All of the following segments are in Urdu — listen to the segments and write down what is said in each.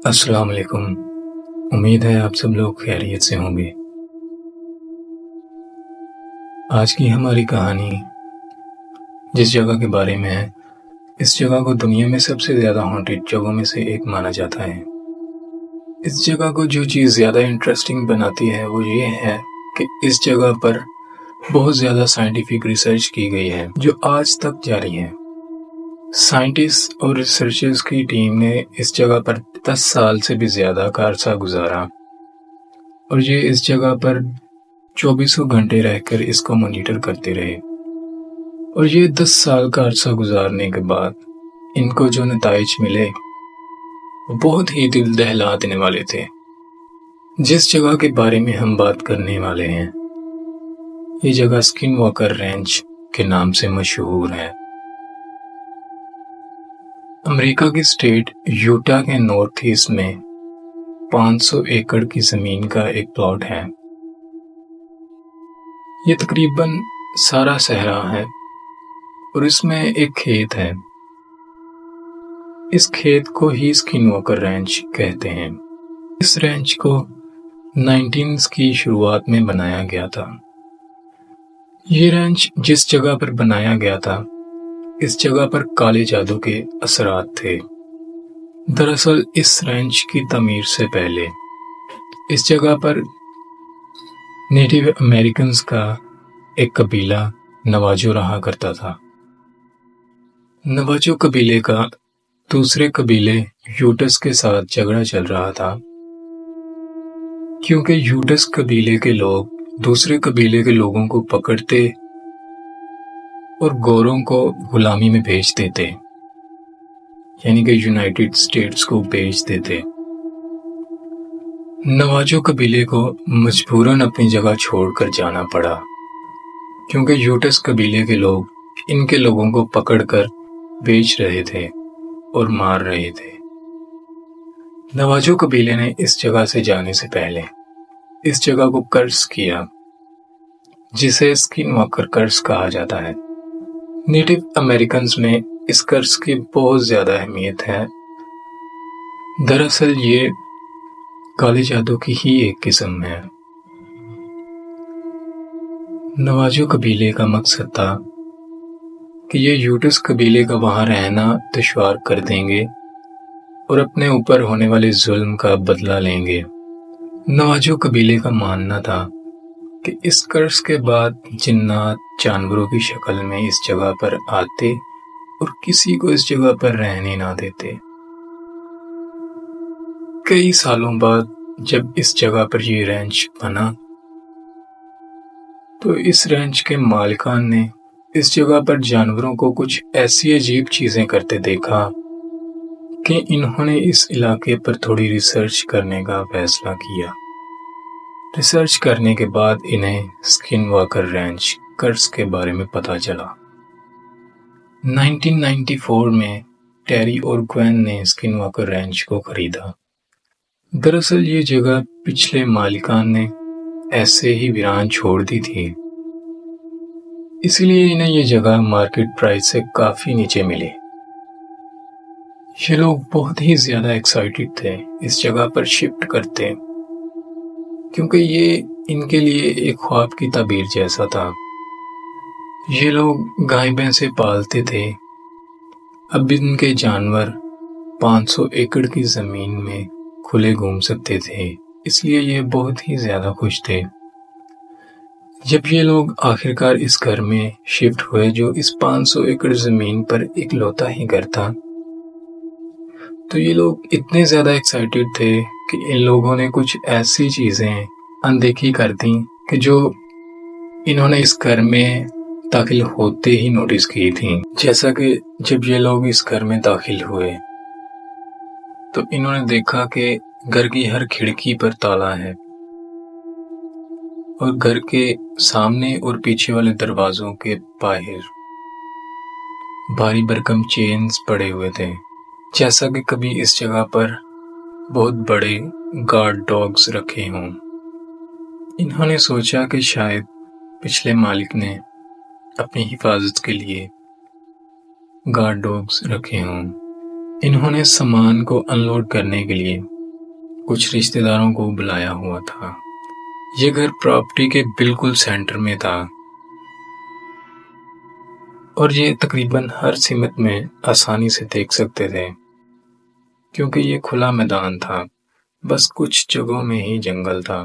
السلام علیکم۔ امید ہے آپ سب لوگ خیریت سے ہوں گے۔ آج کی ہماری کہانی جس جگہ کے بارے میں ہے، اس جگہ کو دنیا میں سب سے زیادہ ہانٹڈ جگہوں میں سے ایک مانا جاتا ہے۔ اس جگہ کو جو چیز زیادہ انٹرسٹنگ بناتی ہے وہ یہ ہے کہ اس جگہ پر بہت زیادہ سائنٹیفک ریسرچ کی گئی ہے جو آج تک جاری ہے۔ سائنٹسٹ اور ریسرچرز کی ٹیم نے اس جگہ پر 10 سال سے بھی زیادہ کا عرصہ گزارا اور یہ اس جگہ پر 24 گھنٹے رہ کر اس کو مانیٹر کرتے رہے، اور یہ 10 سال کا عرصہ گزارنے کے بعد ان کو جو نتائج ملے وہ بہت ہی دل دہلا دینے والے تھے۔ جس جگہ کے بارے میں ہم بات کرنے والے ہیں یہ جگہ اسکن واکر رینج کے نام سے مشہور ہے۔ امریکہ کی اسٹیٹ یوٹا کے نارتھ ایسٹ میں 500 ایکڑ کی زمین کا ایک پلاٹ ہے۔ یہ تقریباً سارا صحرا ہے اور اس میں ایک کھیت ہے۔ اس کھیت کو ہی اسکن واکر رینج کہتے ہیں۔ اس رینج کو 19 کی شروعات میں بنایا گیا تھا۔ یہ رینج جس جگہ پر بنایا گیا تھا اس جگہ پر کالے جادو کے اثرات تھے۔ دراصل اس رینج کی تعمیر سے پہلے اس جگہ پر نیٹو امریکنز کا ایک قبیلہ نواجو رہا کرتا تھا۔ نواجو قبیلے کا دوسرے قبیلے یوٹس کے ساتھ جھگڑا چل رہا تھا، کیونکہ یوٹس قبیلے کے لوگ دوسرے قبیلے کے لوگوں کو پکڑتے اور گوروں کو غلامی میں بھیج دیتے، یعنی کہ یونائٹڈ اسٹیٹس کو بھیج دیتے۔ نواجو قبیلے کو مجبوراً اپنی جگہ چھوڑ کر جانا پڑا، کیونکہ یوٹس قبیلے کے لوگ ان کے لوگوں کو پکڑ کر بیچ رہے تھے اور مار رہے تھے۔ نواجو قبیلے نے اس جگہ سے جانے سے پہلے اس جگہ کو کرس کیا، جسے اسکن واکر کرس کہا جاتا ہے۔ نیٹو امریکنز میں اس کرس کی بہت زیادہ اہمیت ہے۔ دراصل یہ کالے جادو کی ہی ایک قسم ہے۔ نواجو قبیلے کا مقصد تھا کہ یہ یوٹس قبیلے کا وہاں رہنا دشوار کر دیں گے اور اپنے اوپر ہونے والے ظلم کا بدلہ لیں گے۔ نواجو قبیلے کا ماننا تھا کہ اس کرس کے بعد جنات جانوروں کی شکل میں اس جگہ پر آتے اور کسی کو اس جگہ پر رہنے نہ دیتے۔ کئی سالوں بعد جب اس جگہ پر یہ رینج بنا تو اس رینج کے مالکان نے اس جگہ پر جانوروں کو کچھ ایسی عجیب چیزیں کرتے دیکھا کہ انہوں نے اس علاقے پر تھوڑی ریسرچ کرنے کا فیصلہ کیا۔ ریسرچ کرنے کے بعد انہیں اسکن واکر رینج کرس کے بارے میں پتہ چلا۔ 1994 میں ٹیری اور گوین نے اسکن واکر رینج کو خریدا۔ دراصل یہ جگہ پچھلے مالکان نے ایسے ہی ویران چھوڑ دی تھی، اس لیے انہیں یہ جگہ مارکیٹ پرائس سے کافی نیچے ملی۔ یہ لوگ بہت ہی زیادہ ایکسائٹڈ تھے اس جگہ پر شفٹ کرتے، کیونکہ یہ ان کے لیے ایک خواب کی تعبیر جیسا تھا۔ یہ لوگ گائے بھینسیں پالتے تھے، اب ان کے جانور 500 ایکڑ کی زمین میں کھلے گھوم سکتے تھے، اس لیے یہ بہت ہی زیادہ خوش تھے۔ جب یہ لوگ آخرکار اس گھر میں شفٹ ہوئے جو اس 500 ایکڑ زمین پر اکلوتا ہی گھر تھا، تو یہ لوگ اتنے زیادہ ایکسائٹڈ تھے کہ ان لوگوں نے کچھ ایسی چیزیں اندیکھی کر دیں کہ جو انہوں نے اس گھر میں داخل ہوتے ہی نوٹس کی تھیں۔ جیسا کہ جب یہ لوگ اس گھر میں داخل ہوئے تو انہوں نے دیکھا کہ گھر کی ہر کھڑکی پر تالا ہے اور گھر کے سامنے اور پیچھے والے دروازوں کے باہر بھاری بھرکم چینز پڑے ہوئے تھے، جیسا کہ کبھی اس جگہ پر بہت بڑے گارڈ ڈاگز رکھے ہوں۔ انہوں نے سوچا کہ شاید پچھلے مالک نے اپنی حفاظت کے لیے گارڈ ڈاگز رکھے ہوں۔ انہوں نے سامان کو ان لوڈ کرنے کے لیے کچھ رشتہ داروں کو بلایا ہوا تھا۔ یہ گھر پراپرٹی کے بالکل سینٹر میں تھا اور یہ تقریباً ہر سمت میں آسانی سے دیکھ سکتے تھے کیونکہ یہ کھلا میدان تھا، بس کچھ جگہوں میں ہی جنگل تھا۔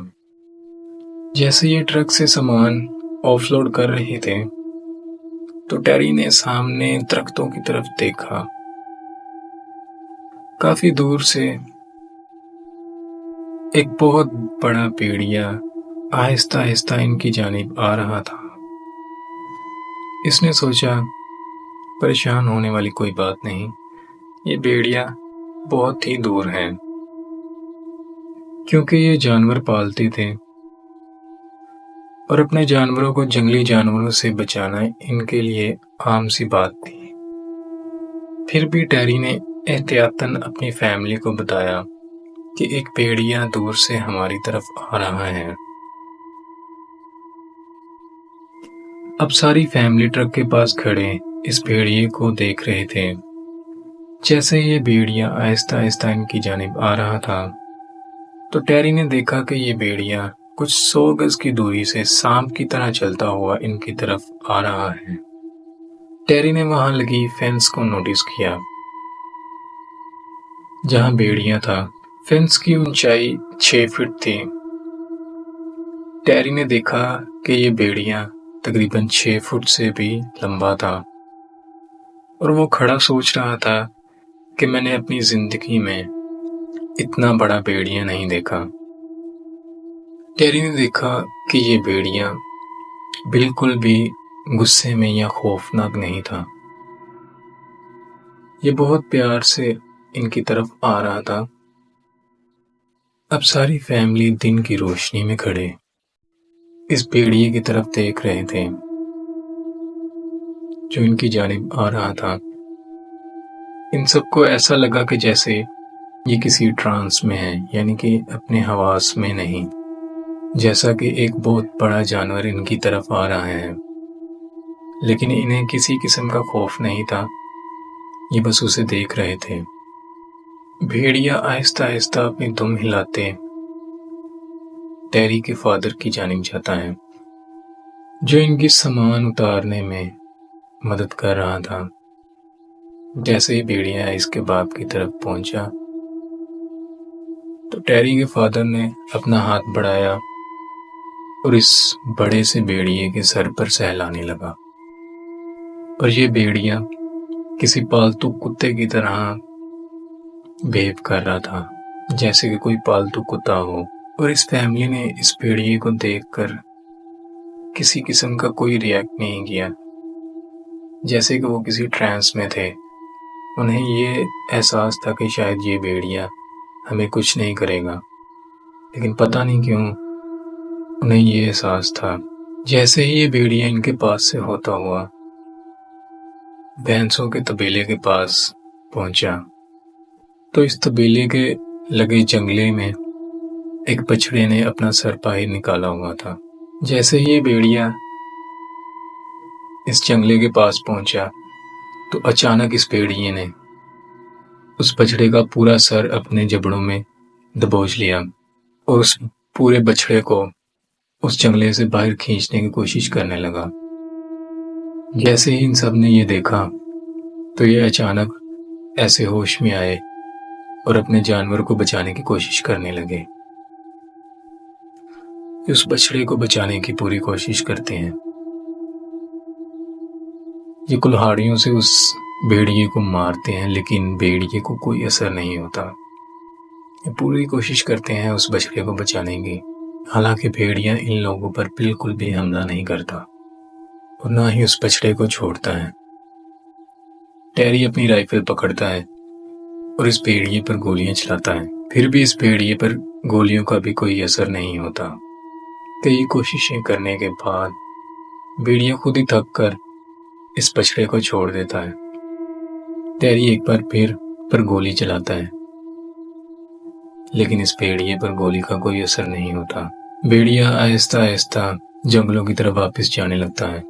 جیسے یہ ٹرک سے سامان آف لوڈ کر رہے تھے تو ٹیری نے سامنے درختوں کی طرف دیکھا۔ کافی دور سے ایک بہت بڑا بھیڑیا آہستہ آہستہ ان کی جانب آ رہا تھا۔ اس نے سوچا پریشان ہونے والی کوئی بات نہیں، یہ بھیڑیا بہت ہی دور ہے، کیونکہ یہ جانور پالتے تھے اور اپنے جانوروں کو جنگلی جانوروں سے بچانا ان کے لیے عام سی بات تھی۔ پھر بھی ٹیری نے احتیاطاً اپنی فیملی کو بتایا کہ ایک بھیڑیا دور سے ہماری طرف آ رہا ہے۔ اب ساری فیملی ٹرک کے پاس کھڑے اس بھیڑیے کو دیکھ رہے تھے۔ جیسے یہ بھیڑیا آہستہ آہستہ ان کی جانب آ رہا تھا تو ٹیری نے دیکھا کہ یہ بھیڑیا کچھ 100 گز کی دوری سے سانپ کی طرح چلتا ہوا ان کی طرف آ رہا ہے۔ ٹیری نے وہاں لگی فینس کو نوٹس کیا جہاں بھیڑیا تھا۔ فینس کی اونچائی 6 فٹ تھی۔ ٹیری نے دیکھا کہ یہ بھیڑیا تقریباً 6 فٹ سے بھی لمبا تھا اور وہ کھڑا سوچ رہا تھا کہ میں نے اپنی زندگی میں اتنا بڑا بھیڑیا نہیں دیکھا۔ ٹیری نے دیکھا کہ یہ بھیڑیا بالکل بھی غصے میں یا خوفناک نہیں تھا، یہ بہت پیار سے ان کی طرف آ رہا تھا۔ اب ساری فیملی دن کی روشنی میں کھڑے اس بھیڑیے کی طرف دیکھ رہے تھے جو ان کی جانب آ رہا تھا۔ ان سب کو ایسا لگا کہ جیسے یہ کسی ٹرانس میں ہے، یعنی کہ اپنے حواس میں نہیں، جیسا کہ ایک بہت بڑا جانور ان کی طرف آ رہا ہے، لیکن انہیں کسی قسم کا خوف نہیں تھا، یہ بس اسے دیکھ رہے تھے۔ بھیڑیا آہستہ آہستہ اپنی دم ہلاتے ٹیری کے فادر کی جانب جاتا ہے جو ان کی سامان اتارنے میں مدد کر رہا تھا۔ جیسے ہی بھیڑیا اس کے باپ کی طرف پہنچا تو ٹیری کے فادر نے اپنا ہاتھ بڑھایا اور اس بڑے سے بھیڑیے کے سر پر سہلانے لگا، اور یہ بھیڑیا کسی پالتو کتے کی طرح بہیو کر رہا تھا، جیسے کہ کوئی پالتو کتا ہو۔ اور اس فیملی نے اس بھیڑیے کو دیکھ کر کسی قسم کا کوئی ریئیکٹ نہیں کیا، جیسے کہ وہ کسی ٹرانس میں تھے۔ انہیں یہ احساس تھا کہ شاید یہ بھیڑیا ہمیں کچھ نہیں کرے گا، لیکن پتہ نہیں کیوں انہیں یہ احساس تھا۔ جیسے ہی یہ بھیڑیا ان کے پاس سے ہوتا ہوا بھینسوں کے طبیلے کے پاس پہنچا تو اس طبیلے کے لگے جنگلے میں ایک بچڑے نے اپنا سر باہر نکالا ہوا تھا۔ جیسے ہی یہ بھیڑیا اس جنگلے کے پاس پہنچا تو اچانک اس بھیڑیے نے اس بچڑے کا پورا سر اپنے جبڑوں میں دبوچ لیا اور اس پورے بچڑے کو اس جنگلے سے باہر کھینچنے کی کوشش کرنے لگا۔ جیسے ہی ان سب نے یہ دیکھا تو یہ اچانک ایسے ہوش میں آئے اور اپنے جانور کو بچانے کی کوشش کرنے لگے۔ اس بچڑے کو بچانے کی پوری کوشش کرتے ہیں۔ یہ کلہاڑیوں سے اس بھیڑیے کو مارتے ہیں، لیکن بھیڑیے کو کوئی اثر نہیں ہوتا۔ یہ پوری کوشش کرتے ہیں اس بچڑے کو بچانے کی، حالانکہ بھیڑیا ان لوگوں پر بالکل بھی حملہ نہیں کرتا اور نہ ہی اس بچڑے کو چھوڑتا ہے۔ ٹیری اپنی رائفل پکڑتا ہے اور اس بھیڑیے پر گولیاں چلاتا ہے، پھر بھی اس بھیڑیے پر گولیوں کا بھی کوئی اثر نہیں ہوتا۔ کئی کوششیں کرنے کے بعد بھیڑیا خود ہی تھک کر اس بچڑے کو چھوڑ دیتا ہے۔ ٹیری ایک بار پھر پر گولی چلاتا ہے، لیکن اس بھیڑیے پر گولی کا کوئی اثر نہیں ہوتا۔ بھیڑیا آہستہ آہستہ جنگلوں کی طرف واپس جانے لگتا ہے۔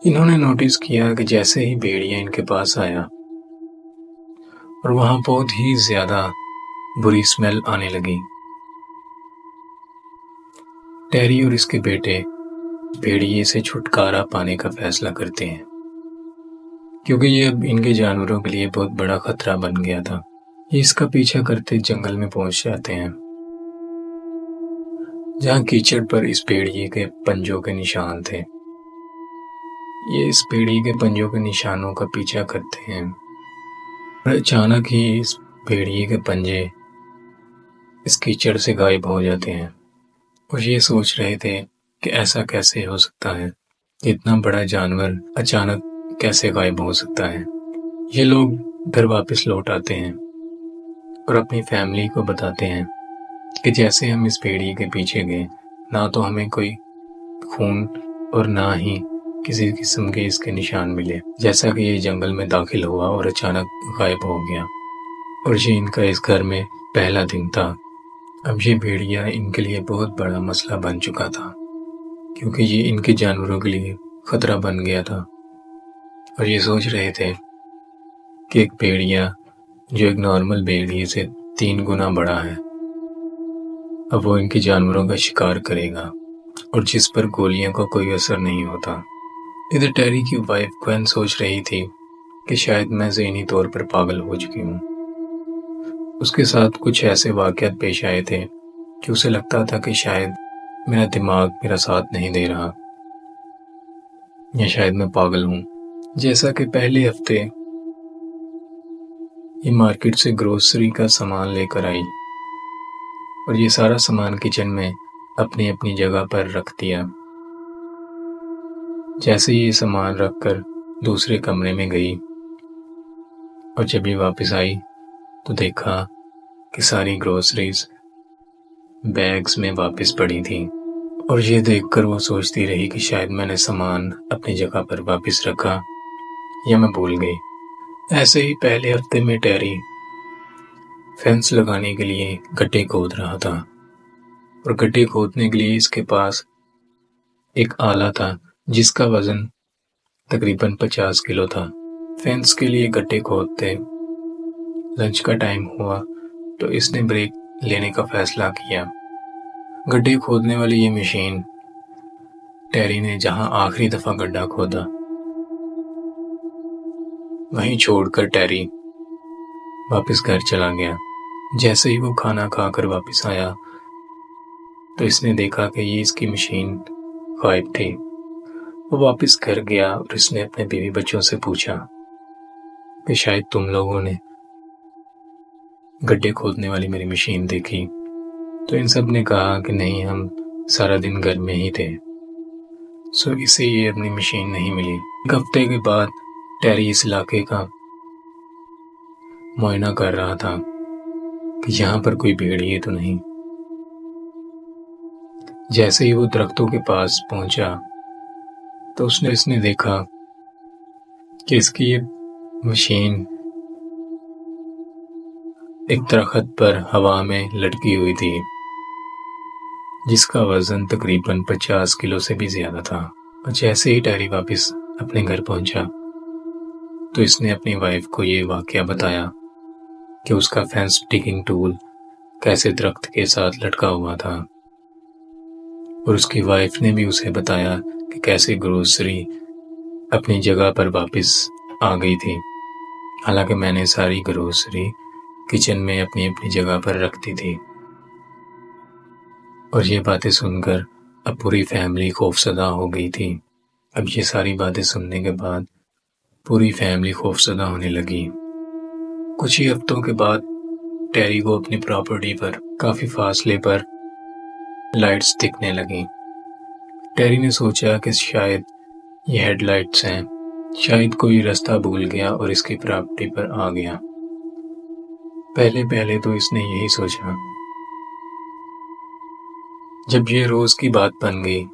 انہوں نے نوٹس کیا کہ جیسے ہی بھیڑیا ان کے پاس آیا اور وہاں بہت ہی زیادہ بری اسمیل آنے لگی، ٹیری اور اس کے بیٹے بھیڑیے سے چھٹکارا پانے کا فیصلہ کرتے ہیں، کیونکہ یہ اب ان کے جانوروں کے لیے بہت بڑا خطرہ بن گیا تھا۔ یہ اس کا پیچھا کرتے جنگل میں پہنچ جاتے ہیں، جہاں کیچڑ پر اس بھیڑیے کے پنجوں کے نشان تھے۔ یہ اس بھیڑیے کے پنجوں کے نشانوں کا پیچھا کرتے ہیں، اور اچانک ہی اس بھیڑیے کے پنجے اس کیچڑ سے غائب ہو جاتے ہیں، اور یہ سوچ رہے تھے کہ ایسا کیسے ہو سکتا ہے، اتنا بڑا جانور اچانک کیسے غائب ہو سکتا ہے۔ یہ لوگ گھر واپس لوٹ آتے ہیں اور اپنی فیملی کو بتاتے ہیں کہ جیسے ہم اس بھیڑیے کے پیچھے گئے، نہ تو ہمیں کوئی خون اور نہ ہی کسی قسم کے اس کے نشان ملے، جیسا کہ یہ جنگل میں داخل ہوا اور اچانک غائب ہو گیا، اور یہ ان کا اس گھر میں پہلا دن تھا۔ اب یہ بھیڑیا ان کے لیے بہت بڑا مسئلہ بن چکا تھا، کیونکہ یہ ان کے جانوروں کے لیے خطرہ بن گیا تھا، اور یہ سوچ رہے تھے کہ ایک بھیڑیا جو ایک نارمل بھیڑیے سے 3 گنا بڑا ہے، اب وہ ان کے جانوروں کا شکار کرے گا، اور جس پر گولیوں کا کوئی اثر نہیں ہوتا۔ ادھر ٹیری کی وائف کوئن سوچ رہی تھی کہ شاید میں ذہنی طور پر پاگل ہو چکی ہوں۔ اس کے ساتھ کچھ ایسے واقعات پیش آئے تھے کہ اسے لگتا تھا کہ شاید میرا دماغ میرا ساتھ نہیں دے رہا، یا شاید میں پاگل ہوں۔ جیسا کہ پہلے ہفتے یہ مارکیٹ سے گروسری کا سامان لے کر آئی، اور یہ سارا سامان کچن میں اپنی اپنی جگہ پر رکھ دیا۔ جیسے یہ سامان رکھ کر دوسرے کمرے میں گئی، اور جب یہ واپس آئی تو دیکھا کہ ساری گروسریز بیگز میں واپس پڑی تھی، اور یہ دیکھ کر وہ سوچتی رہی کہ شاید میں نے سامان اپنی جگہ پر واپس رکھا یا میں بھول گئی۔ ایسے ہی پہلے ہفتے میں ٹیری فینس لگانے کے لیے گڈھے کھود رہا تھا، اور گڈھے کھودنے کے لیے اس کے پاس ایک آلہ تھا جس کا وزن تقریباً 50 کلو تھا۔ فینس کے لیے گڈھے کھودتے لنچ کا ٹائم ہوا تو اس نے بریک لینے کا فیصلہ کیا۔ گڈھے کھودنے والی یہ مشین ٹیری نے جہاں آخری دفعہ گڈھا کھودا وہیں چھوڑ کر ٹیری واپس گھر چلا گیا۔ جیسے ہی وہ کھانا کھا کر واپس آیا تو اس نے دیکھا کہ یہ اس کی مشین غائب تھی۔ وہ واپس گھر گیا اور اس نے اپنے بیوی بچوں سے پوچھا کہ شاید تم لوگوں نے گڈھے کھودنے والی میری مشین دیکھی، تو ان سب نے کہا کہ نہیں، ہم سارا دن گھر میں ہی تھے، سو اسے یہ اپنی مشین نہیں ملی۔ ایک ہفتے کے بعد ٹیری اس علاقے کا معائنہ کر رہا تھا کہ یہاں پر کوئی بھیڑیے تو نہیں۔ جیسے ہی وہ درختوں کے پاس پہنچا تو اس نے دیکھا کہ اس کی یہ مشین ایک درخت پر ہوا میں لٹکی ہوئی تھی، جس کا وزن تقریباً 50 کلو سے بھی زیادہ تھا۔ اور جیسے ہی ٹیری واپس اپنے گھر پہنچا تو اس نے اپنی وائف کو یہ واقعہ بتایا کہ اس کا فینس ڈگنگ ٹول کیسے درخت کے ساتھ لٹکا ہوا تھا، اور اس کی وائف نے بھی اسے بتایا کہ کیسے گروسری اپنی جگہ پر واپس آ گئی تھی، حالانکہ میں نے ساری گروسری کچن میں اپنی اپنی جگہ پر رکھ دی تھی۔ اور یہ باتیں سن کر اب پوری فیملی خوفزدہ ہو گئی تھی۔ اب یہ ساری باتیں سننے کے بعد پوری فیملی خوفزدہ ہونے لگی۔ کچھ ہی ہفتوں کے بعد ٹیری کو اپنی پراپرٹی پر کافی فاصلے پر لائٹس دکھنے لگیں۔ ٹیری نے سوچا کہ شاید یہ ہیڈ لائٹس ہیں، شاید کوئی راستہ بھول گیا اور اس کی پراپرٹی پر آ گیا۔ پہلے تو اس نے یہی سوچا۔ جب یہ روز کی بات بن گئی،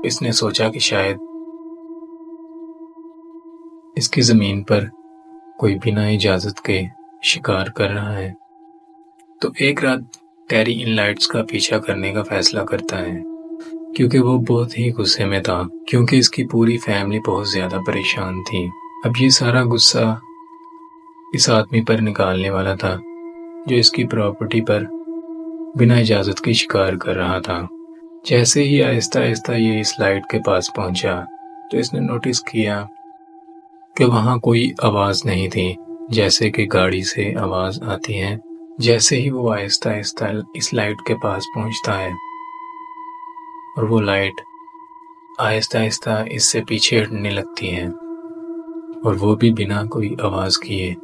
اس نے سوچا کہ شاید اس کی زمین پر کوئی بنا اجازت کے شکار کر رہا ہے۔ تو ایک رات ٹیری ان لائٹس کا پیچھا کرنے کا فیصلہ کرتا ہے، کیونکہ وہ بہت ہی غصے میں تھا، کیونکہ اس کی پوری فیملی بہت زیادہ پریشان تھی۔ اب یہ سارا غصہ اس آدمی پر نکالنے والا تھا جو اس کی پراپرٹی پر بنا اجازت کے شکار کر رہا تھا۔ جیسے ہی آہستہ آہستہ یہ اس لائٹ کے پاس پہنچا تو اس نے نوٹس کیا کہ وہاں کوئی آواز نہیں تھی، جیسے کہ گاڑی سے آواز آتی ہے۔ جیسے ہی وہ آہستہ آہستہ اس لائٹ کے پاس پہنچتا ہے اور وہ لائٹ آہستہ آہستہ اس سے پیچھے ہٹنے لگتی ہے، اور وہ بھی بنا کوئی آواز کیے۔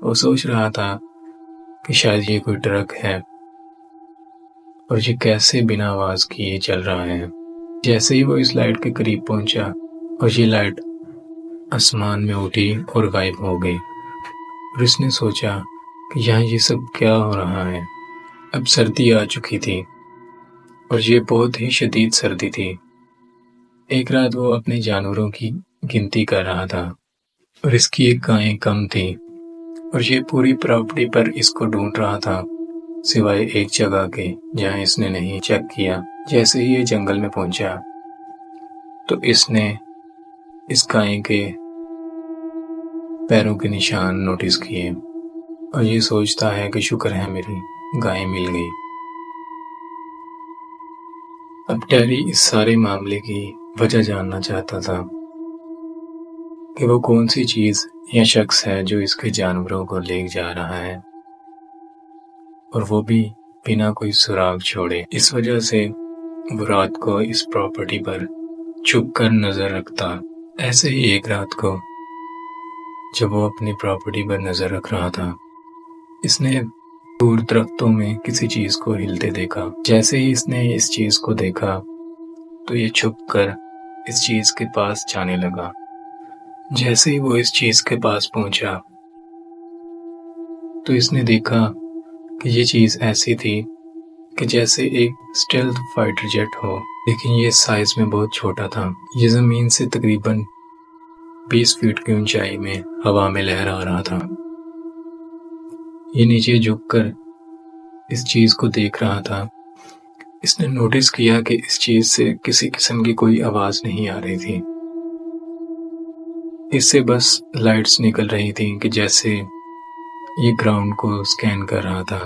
وہ سوچ رہا تھا کہ شاید یہ کوئی ٹرک ہے، اور یہ کیسے بنا آواز کیے چل رہا ہے۔ جیسے ہی وہ اس لائٹ کے قریب پہنچا اور یہ لائٹ آسمان میں اٹھی اور غائب ہو گئی، اور اس نے سوچا کہ یہاں یہ سب کیا ہو رہا ہے۔ اب سردی آ چکی تھی اور یہ بہت ہی شدید سردی تھی۔ ایک رات وہ اپنے جانوروں کی گنتی کر رہا تھا اور اس کی ایک گائے کم تھی، اور یہ پوری پراپرٹی پر اس کو ڈھونڈ رہا تھا سوائے ایک جگہ کے جہاں اس نے نہیں چیک کیا۔ جیسے ہی یہ جنگل میں پہنچا تو اس نے اس گائے کے پیروں کے نشان نوٹس کیے، اور یہ سوچتا ہے کہ شکر ہے میری گائے مل گئی۔ اب ٹیری اس سارے معاملے کی وجہ جاننا چاہتا تھا کہ وہ کون سی چیز یا شخص ہے جو اس کے جانوروں کو لے جا رہا ہے، اور وہ بھی بنا کوئی سراغ چھوڑے۔ اس وجہ سے وہ رات کو اس پراپرٹی پر چھپ کر نظر رکھتا۔ ایسے ہی ایک رات کو جب وہ اپنی پراپرٹی پر نظر رکھ رہا تھا، اس نے دور درختوں میں کسی چیز کو ہلتے دیکھا۔ جیسے ہی اس نے اس چیز کو دیکھا تو یہ چھپ کر اس چیز کے پاس جانے لگا۔ جیسے ہی وہ اس چیز کے پاس پہنچا تو اس نے دیکھا کہ یہ چیز ایسی تھی کہ جیسے ایک اسٹیلتھ فائٹر جیٹ ہو، لیکن یہ سائز میں بہت چھوٹا تھا۔ یہ زمین سے تقریباً 20 فٹ کی اونچائی میں ہوا میں لہرا رہا تھا۔ یہ نیچے جھک کر اس چیز کو دیکھ رہا تھا۔ اس نے نوٹس کیا کہ اس چیز سے کسی قسم کی کوئی آواز نہیں آ رہی تھی، اس سے بس لائٹس نکل رہی تھی کہ جیسے یہ گراؤنڈ کو اسکین کر رہا تھا۔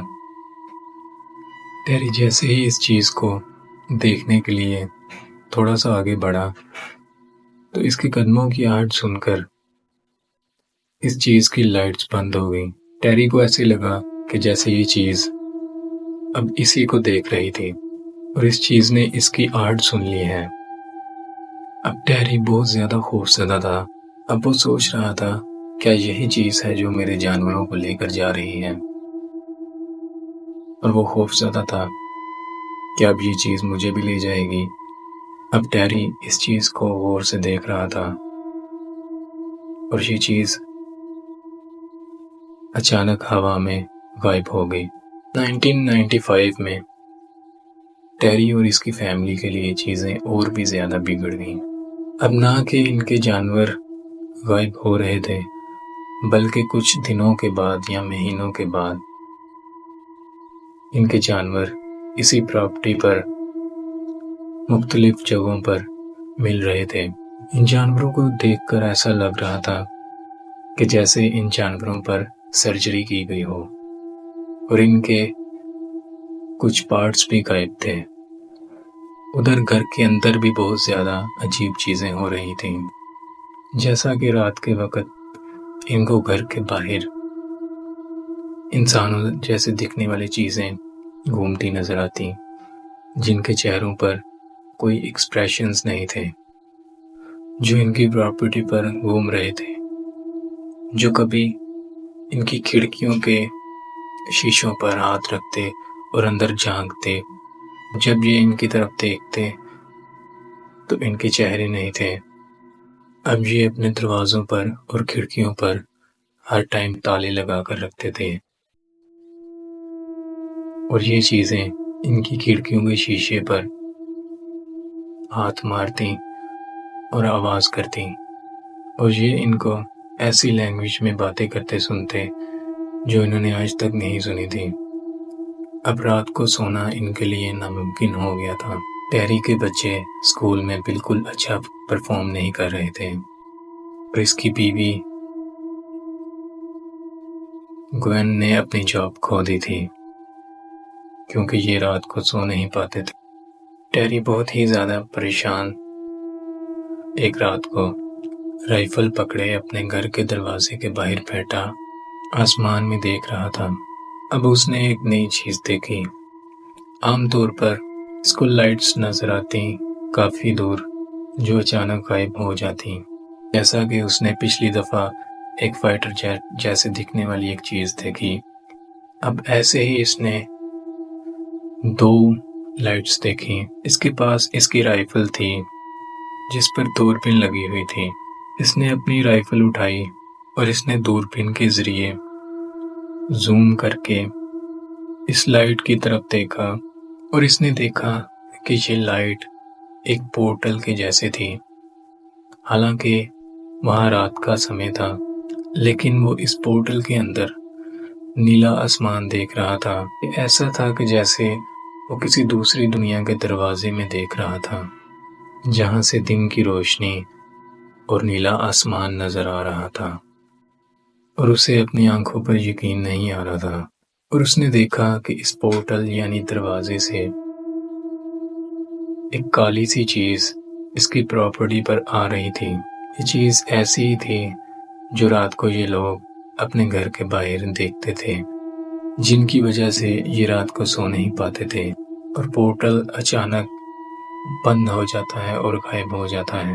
ٹیری جیسے ہی اس چیز کو دیکھنے کے لیے تھوڑا سا آگے بڑھا تو اس کے قدموں کی آہٹ سن کر اس چیز کی لائٹس بند ہو گئی۔ ٹیری کو ایسے لگا کہ جیسے یہ چیز اب اسی کو دیکھ رہی تھی اور اس چیز نے اس کی آہٹ سن لی ہے۔ اب ٹیری بہت زیادہ خوفزدہ تھا۔ اب وہ سوچ رہا تھا کیا یہی چیز ہے جو میرے جانوروں کو لے کر جا رہی ہے، اور وہ خوفزدہ تھا کہ اب یہ چیز مجھے بھی لے جائے گی۔ اب ٹیری اس چیز کو غور سے دیکھ رہا تھا، اور یہ چیز اچانک ہوا میں غائب ہو گئی۔ 1995 میں ٹیری اور اس کی فیملی کے لیے چیزیں اور بھی زیادہ بگڑ گئیں۔ اب نہ کہ ان کے جانور غائب ہو رہے تھے، بلکہ کچھ دنوں کے بعد یا مہینوں کے بعد ان کے جانور اسی پراپرٹی پر مختلف جگہوں پر مل رہے تھے۔ ان جانوروں کو دیکھ کر ایسا لگ رہا تھا کہ جیسے ان جانوروں پر سرجری کی گئی ہو، اور ان کے کچھ پارٹس بھی غائب تھے۔ ادھر گھر کے اندر بھی بہت زیادہ عجیب چیزیں ہو رہی تھیں، جیسا کہ رات کے وقت ان کو گھر کے باہر انسانوں جیسے دکھنے والی چیزیں گھومتی نظر آتی، جن کے چہروں پر کوئی ایکسپریشنز نہیں تھے، جو ان کی پراپرٹی پر گھوم رہے تھے، جو کبھی ان کی کھڑکیوں کے شیشوں پر ہاتھ رکھتے اور اندر جھانکتے۔ جب یہ ان کی طرف دیکھتے تو ان کے چہرے نہیں تھے۔ اب یہ اپنے دروازوں پر اور کھڑکیوں پر ہر ٹائم تالے لگا کر رکھتے تھے، اور یہ چیزیں ان کی کھڑکیوں کے شیشے پر ہاتھ مارتی اور آواز کرتی، اور یہ ان کو ایسی لینگویج میں باتیں کرتے سنتے جو انہوں نے آج تک نہیں سنی تھی۔ اب رات کو سونا ان کے لیے ناممکن ہو گیا تھا۔ ٹیری کے بچے اسکول میں بالکل اچھا پرفارم نہیں کر رہے تھے، اور اس کی بیوی گوین نے اپنی جاب کھو دی تھی کیونکہ یہ رات کو سو نہیں پاتے تھے۔ ٹیری بہت ہی زیادہ پریشان ایک رات کو رائفل پکڑے اپنے گھر کے دروازے کے باہر بیٹھا آسمان میں دیکھ رہا تھا۔ اب اس نے ایک نئی چیز دیکھی۔ عام طور پر اسکول لائٹس نظر آتی کافی دور جو اچانک غائب ہو جاتی، جیسا کہ اس نے پچھلی دفعہ ایک فائٹر جیٹ جیسے دکھنے والی ایک چیز دیکھی۔ اب ایسے ہی اس نے 2 لائٹس دیکھی۔ اس کے پاس اس کی رائفل تھی جس پر دوربین لگی ہوئی تھی۔ اس نے اپنی رائفل اٹھائی اور اس نے دوربین کے ذریعے زوم کر کے اس لائٹ کی طرف دیکھا اور اس نے دیکھا کہ یہ لائٹ ایک پورٹل کے جیسے تھی۔ حالانکہ وہاں رات کا سمے تھا، لیکن وہ اس پورٹل کے اندر نیلا آسمان دیکھ رہا تھا۔ ایسا تھا کہ جیسے وہ کسی دوسری دنیا کے دروازے میں دیکھ رہا تھا، جہاں سے دن کی روشنی اور نیلا آسمان نظر آ رہا تھا، اور اسے اپنی آنکھوں پر یقین نہیں آ رہا تھا۔ اور اس نے دیکھا کہ اس پورٹل یعنی دروازے سے ایک کالی سی چیز اس کی پراپرٹی پر آ رہی تھی۔ یہ چیز ایسی ہی تھی جو رات کو یہ لوگ اپنے گھر کے باہر دیکھتے تھے، جن کی وجہ سے یہ رات کو سو نہیں پاتے تھے، اور پورٹل اچانک بند ہو جاتا ہے اور غائب ہو جاتا ہے۔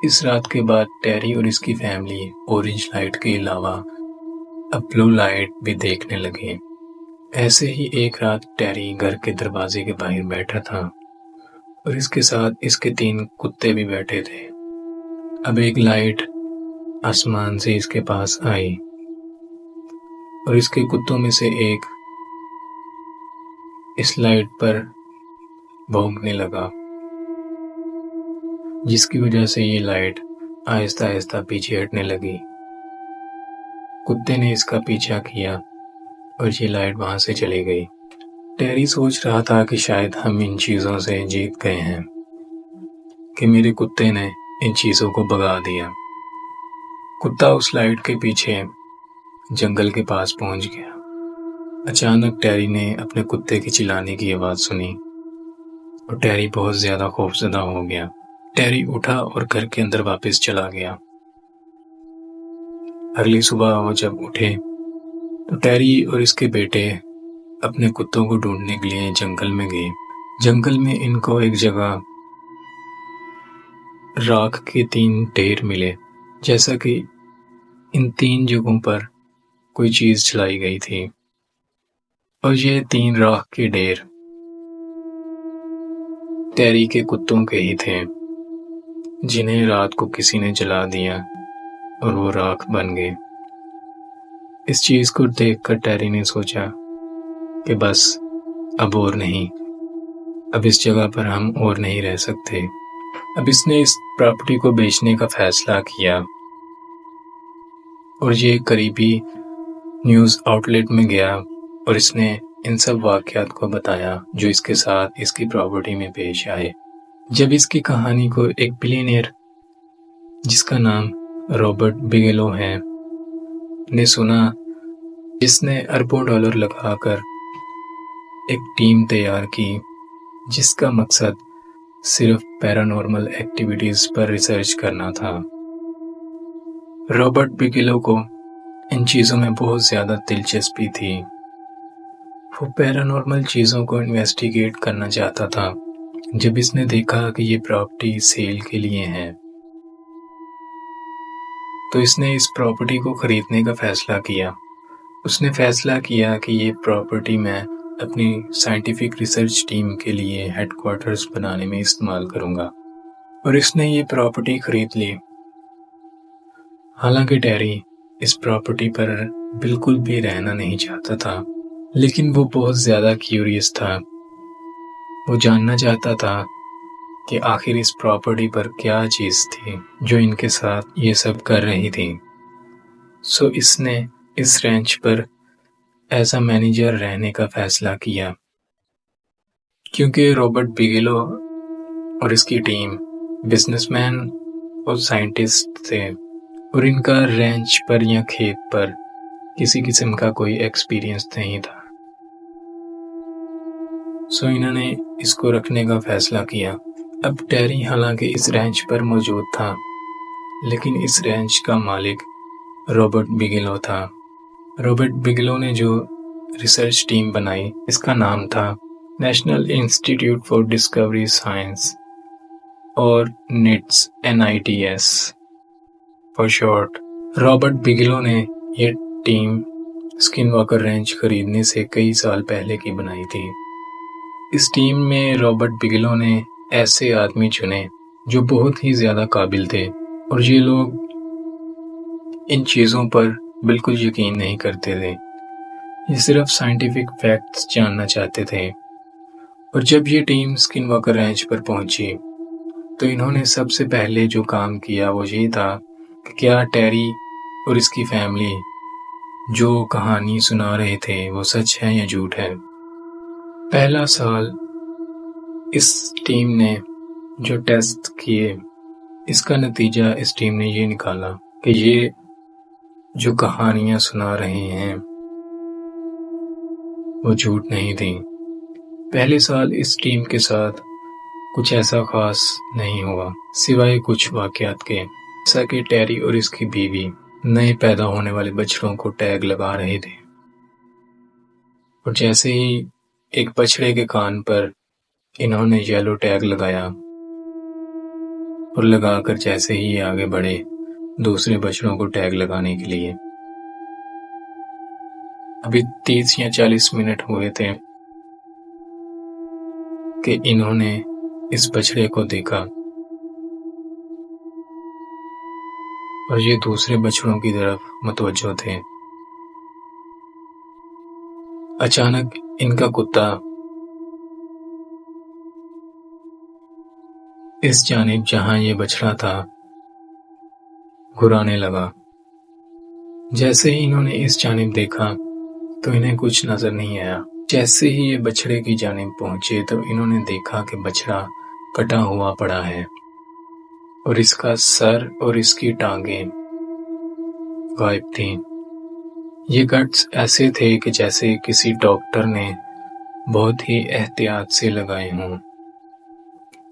اس رات کے بعد ٹیری اور اس کی فیملی اورنج لائٹ کے علاوہ اب بلو لائٹ بھی دیکھنے لگے۔ ایسے ہی ایک رات ٹیری گھر کے دروازے کے باہر بیٹھا تھا اور اس کے ساتھ اس کے 3 کتے بھی بیٹھے تھے۔ اب ایک لائٹ آسمان سے اس کے پاس آئی اور اس کے کتوں میں سے ایک اس لائٹ پر بھونکنے لگا، جس کی وجہ سے یہ لائٹ آہستہ آہستہ پیچھے ہٹنے لگی۔ کتے نے اس کا پیچھا کیا اور یہ لائٹ وہاں سے چلی گئی۔ ٹیری سوچ رہا تھا کہ شاید ہم ان چیزوں سے جیت گئے ہیں، کہ میرے کتے نے ان چیزوں کو بھگا دیا۔ کتا اس لائٹ کے پیچھے جنگل کے پاس پہنچ گیا۔ اچانک ٹیری نے اپنے کتے کی چلانے کی آواز سنی اور ٹیری بہت زیادہ خوفزدہ ہو گیا۔ ٹیری اٹھا اور گھر کے اندر واپس چلا گیا۔ اگلی صبح وہ جب اٹھے تو ٹیری اور اس کے بیٹے اپنے کتوں کو ڈھونڈنے کے لیے جنگل میں گئے۔ جنگل میں ان کو ایک جگہ راکھ کے 3 ڈھیر ملے، جیسا کہ ان 3 جگہوں پر کوئی چیز چلائی گئی تھی، اور یہ 3 راکھ کے ڈھیر ٹیری کے کتوں کے ہی تھے، جنہیں رات کو کسی نے جلا دیا اور وہ راکھ بن گئے۔ اس چیز کو دیکھ کر ٹیری نے سوچا کہ بس اب اور نہیں، اب اس جگہ پر ہم اور نہیں رہ سکتے۔ اب اس نے اس پراپرٹی کو بیچنے کا فیصلہ کیا اور یہ قریبی نیوز آؤٹ لیٹ میں گیا اور اس نے ان سب واقعات کو بتایا جو اس کے ساتھ اس کی پراپرٹی میں پیش آئے۔ جب اس کی کہانی کو ایک بلینئر جس کا نام رابرٹ بگیلو ہے نے سنا، جس نے اربوں ڈالر لگا کر ایک ٹیم تیار کی جس کا مقصد صرف پیرانارمل ایکٹیویٹیز پر ریسرچ کرنا تھا۔ رابرٹ بگیلو کو ان چیزوں میں بہت زیادہ دلچسپی تھی۔ وہ پیرانارمل چیزوں کو انویسٹیگیٹ کرنا چاہتا تھا۔ جب اس نے دیکھا کہ یہ پراپرٹی سیل کے لیے ہے تو اس نے اس پراپرٹی کو خریدنے کا فیصلہ کیا۔ اس نے فیصلہ کیا کہ یہ پراپرٹی میں اپنی سائنٹیفک ریسرچ ٹیم کے لیے ہیڈ کوارٹرز بنانے میں استعمال کروں گا، اور اس نے یہ پراپرٹی خرید لی۔ حالانکہ ٹیری اس پراپرٹی پر بالکل بھی رہنا نہیں چاہتا تھا، لیکن وہ بہت زیادہ کیوریس تھا۔ وہ جاننا چاہتا تھا کہ آخر اس پراپرٹی پر کیا چیز تھی جو ان کے ساتھ یہ سب کر رہی تھی۔ سو اس نے اس رینچ پر ایز اے مینیجر رہنے کا فیصلہ کیا، کیونکہ رابرٹ بگیلو اور اس کی ٹیم بزنس مین اور سائنٹسٹ تھے، اور ان کا رینچ پر یا کھیت پر کسی قسم کا کوئی ایکسپیرینس نہیں تھا۔ سو انہوں نے اس کو رکھنے کا فیصلہ کیا۔ اب ٹیری حالانکہ اس رینچ پر موجود تھا، لیکن اس رینچ کا مالک رابرٹ بگلو تھا۔ رابرٹ بگلو نے جو ریسرچ ٹیم بنائی، اس کا نام تھا national institute for discovery science, اور NITS NITS for short. Robert Bigelow نے یہ ٹیم اسکن واکر رینچ خریدنے سے کئی سال پہلے کی بنائی تھی۔ اس ٹیم میں رابرٹ بگلو نے ایسے آدمی چنے جو بہت ہی زیادہ قابل تھے، اور یہ لوگ ان چیزوں پر بالکل یقین نہیں کرتے تھے، یہ صرف سائنٹیفک فیکٹس جاننا چاہتے تھے۔ اور جب یہ ٹیم اسکن واکر رینچ پر پہنچی تو انہوں نے سب سے پہلے جو کام کیا وہ یہ تھا کہ کیا ٹیری اور اس کی فیملی جو کہانی سنا رہے تھے وہ سچ ہے یا جھوٹ ہے۔ پہلا سال اس ٹیم نے جو ٹیسٹ کیے، اس کا نتیجہ اس ٹیم نے یہ نکالا کہ یہ جو کہانیاں سنا رہے ہیں وہ جھوٹ نہیں تھیں۔ پہلے سال اس ٹیم کے ساتھ کچھ ایسا خاص نہیں ہوا سوائے کچھ واقعات کے، جیسا کہ ٹیری اور اس کی بیوی نئے پیدا ہونے والے بچڑوں کو ٹیگ لگا رہے تھے، اور جیسے ہی ایک بچڑے کے کان پر انہوں نے یلو ٹیگ لگایا، اور لگا کر جیسے ہی یہ آگے بڑھے دوسرے بچڑوں کو ٹیگ لگانے کے لیے، ابھی 30 یا 40 منٹ ہوئے تھے کہ انہوں نے اس بچڑے کو دیکھا، اور یہ دوسرے بچڑوں کی طرف متوجہ تھے۔ اچانک ان کا کتا اس جانب جہاں یہ بچڑا تھا گھرانے لگا۔ جیسے ہی انہوں نے اس جانب دیکھا تو انہیں کچھ نظر نہیں آیا۔ جیسے ہی یہ بچڑے کی جانب پہنچے تو انہوں نے دیکھا کہ بچڑا کٹا ہوا پڑا ہے، اور اس کا سر اور اس کی ٹانگیں غائب تھیں۔ یہ کٹس ایسے تھے کہ جیسے کسی ڈاکٹر نے بہت ہی احتیاط سے لگائے ہوں۔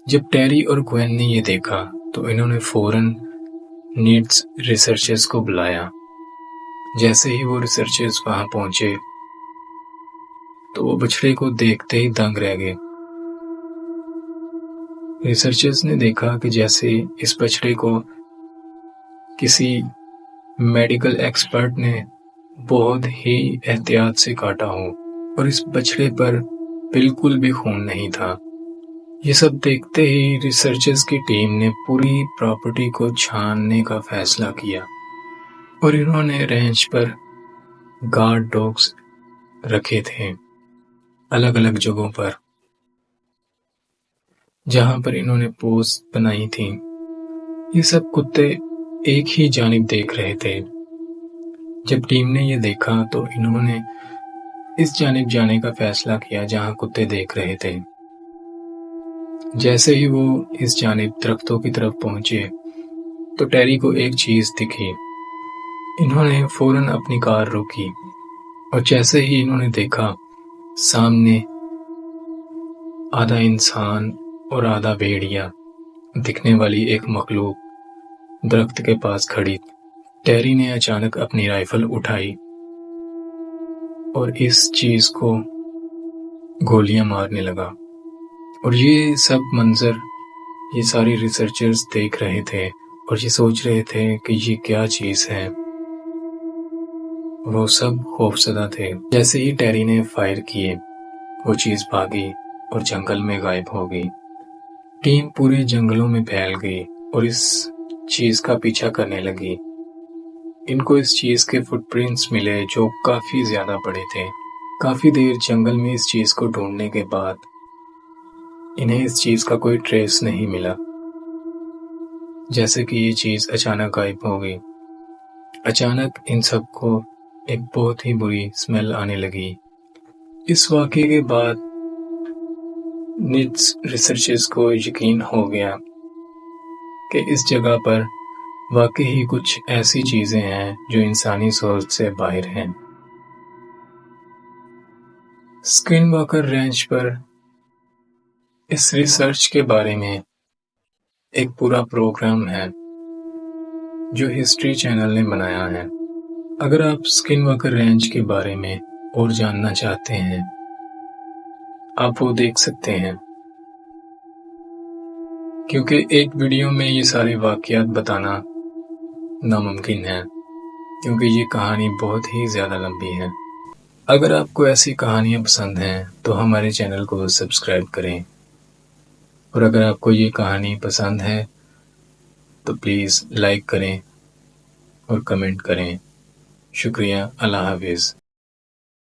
جب ٹیری اور گوین نے یہ دیکھا تو انہوں نے فوراً نیڈس ریسرچرز کو بلایا۔ جیسے ہی وہ ریسرچرز وہاں پہنچے تو وہ بچڑے کو دیکھتے ہی دنگ رہ گئے۔ ریسرچرز نے دیکھا کہ جیسے اس بچڑے کو کسی میڈیکل ایکسپرٹ نے بہت ہی احتیاط سے کاٹا ہو، اور اس بچڑے پر بالکل بھی خون نہیں تھا۔ یہ سب دیکھتے ہی ریسرچرز کی ٹیم نے پوری پراپرٹی کو چھاننے کا فیصلہ کیا، اور انہوں نے رینچ پر گارڈ ڈاگز رکھے تھے الگ الگ جگہوں پر جہاں پر انہوں نے پوسٹ بنائی تھی۔ یہ سب کتے ایک ہی جانب دیکھ رہے تھے۔ جب ٹیم نے یہ دیکھا تو انہوں نے اس جانب جانے کا فیصلہ کیا جہاں کتے دیکھ رہے تھے۔ جیسے ہی وہ اس جانب درختوں کی طرف پہنچے تو ٹیری کو ایک چیز دکھی۔ انہوں نے فوراً اپنی کار روکی، اور جیسے ہی انہوں نے دیکھا سامنے آدھا انسان اور آدھا بھیڑیا دکھنے والی ایک مخلوق درخت کے پاس کھڑی۔ ٹیری نے اچانک اپنی رائفل اٹھائی اور اس چیز کو گولیاں مارنے لگا، اور یہ سب منظر یہ ساری ریسرچرز دیکھ رہے تھے اور یہ سوچ رہے تھے کہ یہ کیا چیز ہے۔ وہ سب خوفزدہ تھے۔ جیسے ہی ٹیری نے فائر کیے وہ چیز بھاگی اور جنگل میں غائب ہو گئی۔ ٹیم پورے جنگلوں میں پھیل گئی اور اس چیز کا پیچھا کرنے لگی۔ ان کو اس چیز کے فٹ پرنٹس ملے جو کافی زیادہ بڑے تھے۔ کافی دیر جنگل میں اس چیز کو ڈھونڈنے کے بعد انہیں اس چیز کا کوئی ٹریس نہیں ملا، جیسے کہ یہ چیز اچانک غائب ہو گئی۔ اچانک ان سب کو ایک بہت ہی بری اسمیل آنے لگی۔ اس واقعے کے بعد نیڈس ریسرچرز کو یقین ہو گیا کہ اس جگہ پر واقعی کچھ ایسی چیزیں ہیں جو انسانی سوچ سے باہر ہیں۔ اسکن واکر رینچ پر اس ریسرچ کے بارے میں ایک پورا پروگرام ہے جو ہسٹری چینل نے بنایا ہے۔ اگر آپ اسکن واکر رینج کے بارے میں اور جاننا چاہتے ہیں آپ وہ دیکھ سکتے ہیں، کیونکہ ایک ویڈیو میں یہ سارے واقعات بتانا ناممکن ہے، کیونکہ یہ کہانی بہت ہی زیادہ لمبی ہے۔ اگر آپ کو ایسی کہانیاں پسند ہیں تو ہمارے چینل کو سبسکرائب کریں، اور اگر آپ کو یہ کہانی پسند ہے تو پلیز لائک کریں اور کمنٹ کریں۔ شکریہ، اللہ حافظ۔